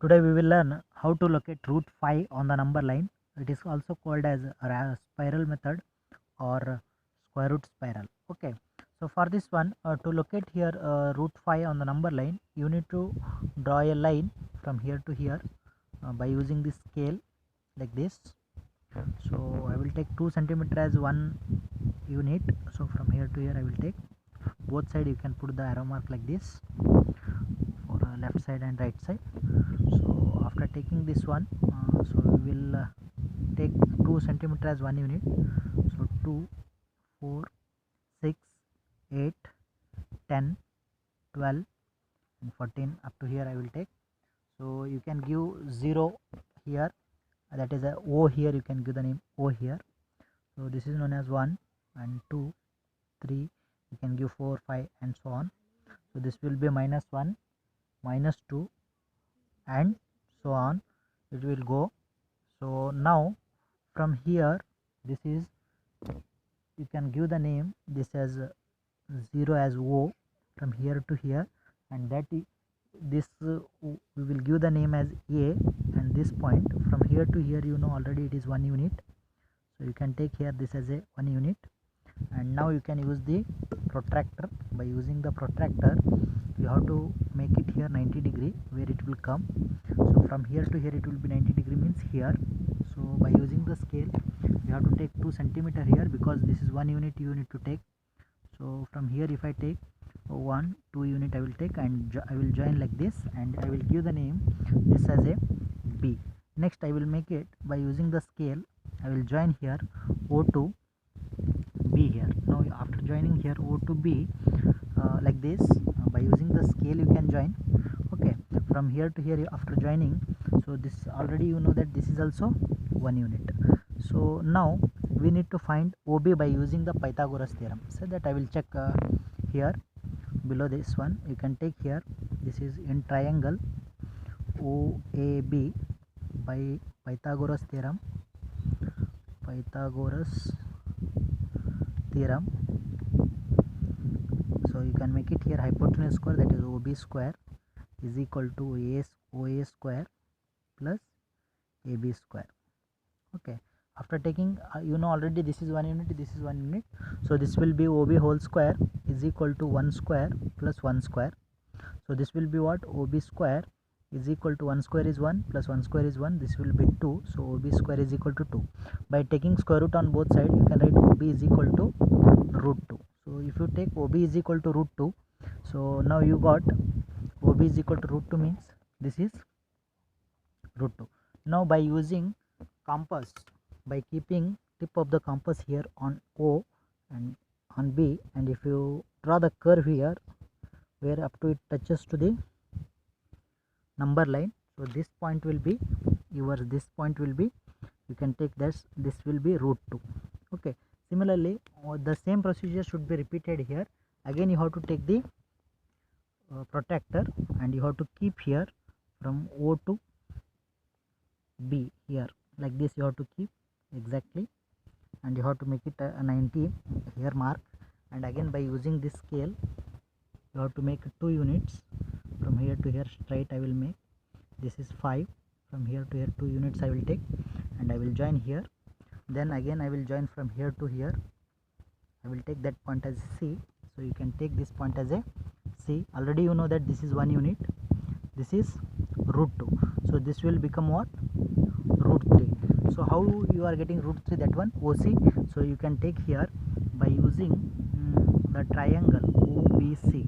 Today we will learn how to locate root 5 on the number line. It is also called as a spiral method or square root spiral. Okay, so for this one, to locate here root 5 on the number line, you need to draw a line from here to here by using this scale like this. So I will take 2 centimeter as one unit. So from here to here I will take both side. You can put the arrow mark like this for left side and right side. So after taking this one, so we will take 2 centimeter as one unit. So 2, 4, 6, 8, 10, 12 and 14 up to here I will take. So you can give 0 here, that is a O here, you can give the name O here. So this is known as 1 and 2, 3, you can give 4, 5 and so on. So this will be -1, -2 and so on, it will go. So now from here, this is, you can give the name this as 0 as O from here to here, and that this we will give the name as A, and this point from here to here, you know already it is 1 unit, so you can take here this as a 1 unit. And now you can use the protractor. By using the protractor, you have to make it here 90 degree where it will come. So from here to here it will be 90 degree means here. So by using the scale, you have to take 2 centimeter here, because this is 1 unit you need to take. So from here if I take 1, 2 unit I will take, and I will join like this, and I will give the name this as a B. Next I will make it by using the scale. I will join here O to B here. Now after joining here O to B like this, by using the scale you can join. Okay, from here to here after joining, so this already you know that this is also 1 unit. So now we need to find OB by using the Pythagoras theorem. So that I will check here below this one. You can take here, this is in triangle OAB by Pythagoras theorem. So you can make it here hypotenuse square, that is OB square is equal to OA square plus AB square. Okay, after taking you know already this is 1 unit, this is 1 unit, so this will be OB whole square is equal to 1 square plus 1 square. So this will be what? OB square is equal to 1 square is 1 plus 1 square is 1, this will be 2. So OB square is equal to 2. By taking square root on both sides, you can write OB is equal to root 2. So if you take OB is equal to root 2, so now you got OB is equal to root 2 means this is root 2. Now by using compass, by keeping tip of the compass here on O and on B, and if you draw the curve here where up to it touches to the number line, so this point will be yours, this point will be, you can take this will be root 2. Okay, similarly the same procedure should be repeated here. Again you have to take the protractor, and you have to keep here from O to B here like this, you have to keep exactly, and you have to make it a 90 here mark. And again by using this scale, you have to make 2 units from here to here straight. I will make this is 5, from here to here 2 units I will take, and I will join here. Then again I will join from here to here, I will take that point as C. So you can take this point as a C. Already you know that this is 1 unit, this is root 2, so this will become what? Root 3. So how you are getting root 3? That one OC. So you can take here by using the triangle OBC.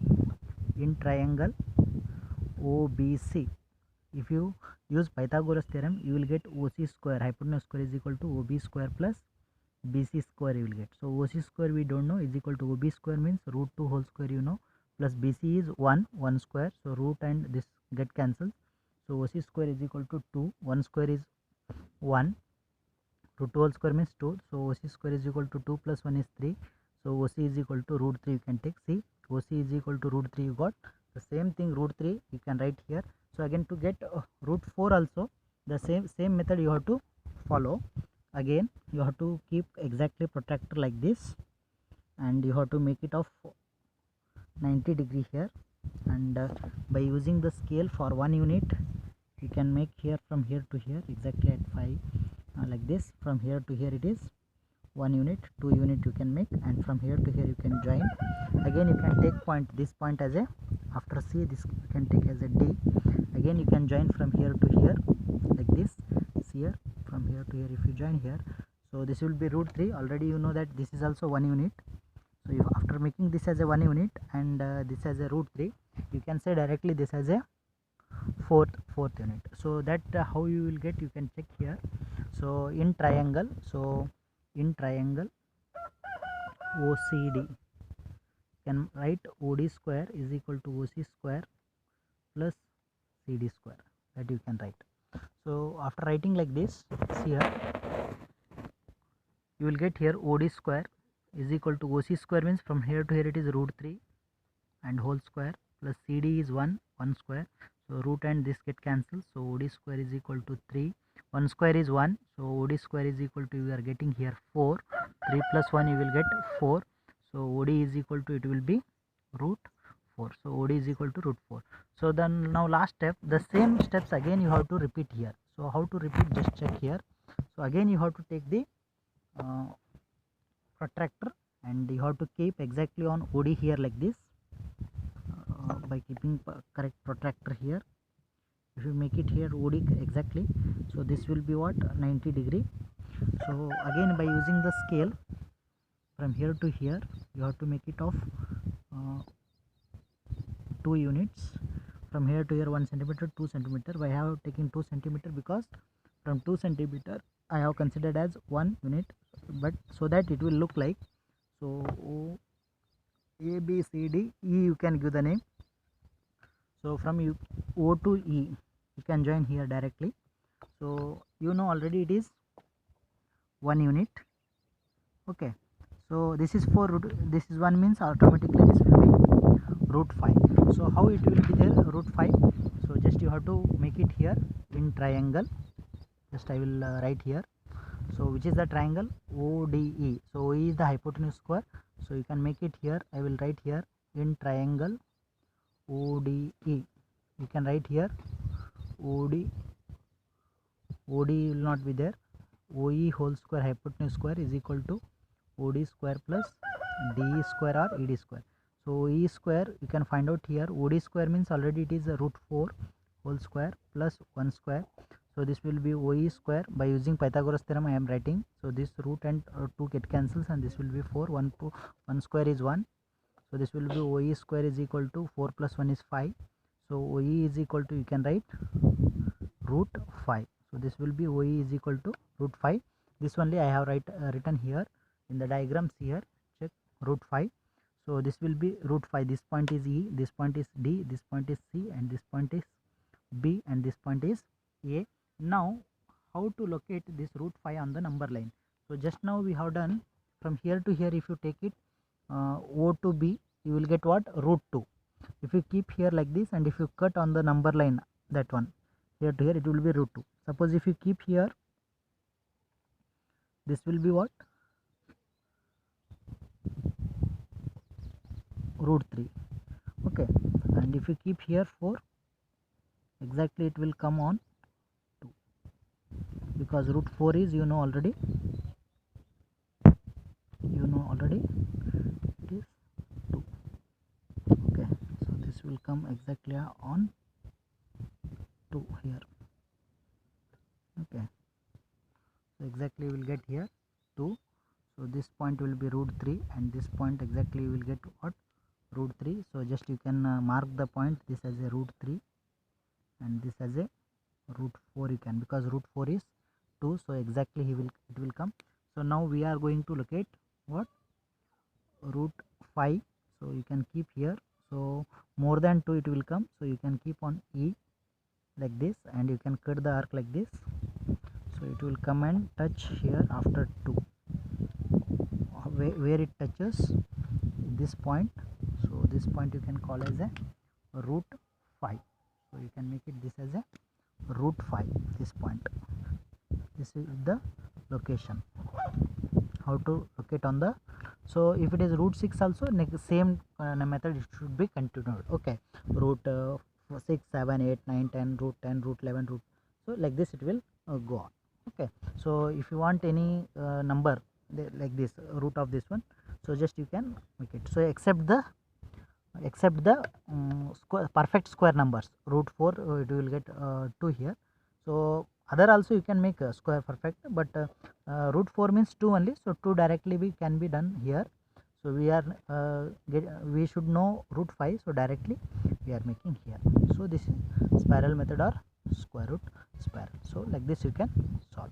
In triangle OBC, if you use Pythagoras theorem, you will get OC square, hypotenuse square is equal to OB square plus BC square you will get. So OC square we don't know, is equal to OB square means root 2 whole square you know, plus BC is 1 square, so root and this get cancelled. So OC square is equal to 2, 1 square is 1, root 2 whole square means 2, so OC square is equal to 2 plus 1 is 3, so OC is equal to root 3, you can take C. OC is equal to root 3, you got the same thing, root 3 you can write here. So again to get root 4 also, the same method you have to follow. Again you have to keep exactly protractor like this, and you have to make it of 90 degree here, and by using the scale for 1 unit, you can make here from here to here exactly at 5 like this. From here to here it is 1 unit, 2 unit you can make, and from here to here you can join. Again you can take point, this point as a, after C this you can take as a D. Again you can join from here to here like this. See here, from here to here if you join here, so this will be root 3. Already you know that this is also 1 unit. So if after making this as a 1 unit and this as a root 3, you can say directly this as a fourth unit. So that how you will get, you can check here. So in triangle, OCD, can write OD square is equal to OC square plus CD square, that you can write. So after writing like this, see here, you will get here OD square is equal to OC square, means from here to here it is root 3 and whole square, plus CD is 1 square, so root and this get cancelled, so OD square is equal to 3, 1 square is 1, so OD square is equal to, you are getting here 4, 3 plus 1 you will get 4, so OD is equal to, it will be root 4, so OD is equal to root 4. So then now last step, the same steps again you have to repeat here. So how to repeat, just check here. So again you have to take the protractor and you have to keep exactly on OD here like this. By keeping correct protractor here, if you make it here OD exactly, so this will be what, 90 degree. So again by using the scale, from here to here you have to make it of 2 units. From here to here 1 centimeter, 2 centimeter. Why I have taken 2 centimeter, because from 2 centimeter I have considered as 1 unit, but so that it will look like, so O, A, B, C, D, E you can give the name. So from O to E you can join here directly. So you know already it is 1 unit. Okay, so this is 4 root, this is 1, means automatically this will be root 5. So how it will be there, root 5. So just you have to make it here in triangle. Just I will write here. So which is the triangle, ODE. So OE is the hypotenuse square, so you can make it here. I will write here in triangle ODE. You can write here OD will not be there. OE whole square hypotenuse square is equal to OD square plus DE square or ED square. So OE square you can find out here. OD square means already it is a root 4 whole square plus 1 square. So this will be OE square. By using Pythagoras theorem I am writing. So this root and 2 get cancels and this will be 4. 1 square is 1. So this will be OE square is equal to 4 plus 1 is 5. So OE is equal to, you can write root 5. So this will be OE is equal to root 5. This only I have written here in the diagrams here. Check root 5. So this will be root 5. This point is E, this point is D, this point is C, and this point is B, and this point is A. Now how to locate this root 5 on the number line? So just now we have done from here to here. If you take it O to B, you will get what, root 2. If you keep here like this and if you cut on the number line, that one here to here, it will be root 2. Suppose if you keep here, this will be what, root 3. Okay, and if you keep here 4, exactly it will come on 2, because root 4 is, you know already it is 2. Okay, so this will come exactly on 2 here. Okay, so exactly you will get here 2. So this point will be root 3 and this point exactly you will get what, root 3. So just you can mark the point, this as a root 3 and this as a root 4 you can, because root 4 is 2, so exactly it will come. So now we are going to locate what, root 5. So you can keep here, so more than 2 it will come, so you can keep on E like this and you can cut the arc like this. So it will come and touch here after 2, where it touches this point. So this point you can call as a root 5. So you can make it this as a root 5, this point. This is the location, how to locate on the. So if it is root 6 also, same method it should be continued. Okay, root 6 7 8 9 10 root 10 root 11 root, so like this it will go on. Okay, so if you want any number like this root of this one, so just you can make it. So except the square, perfect square numbers, root 4 it will get 2 here. So other also you can make a square perfect, but root 4 means 2 only, so 2 directly we can be done here. So we are we should know root 5, so directly we are making here. So this is spiral method or square root spiral. So like this you can solve.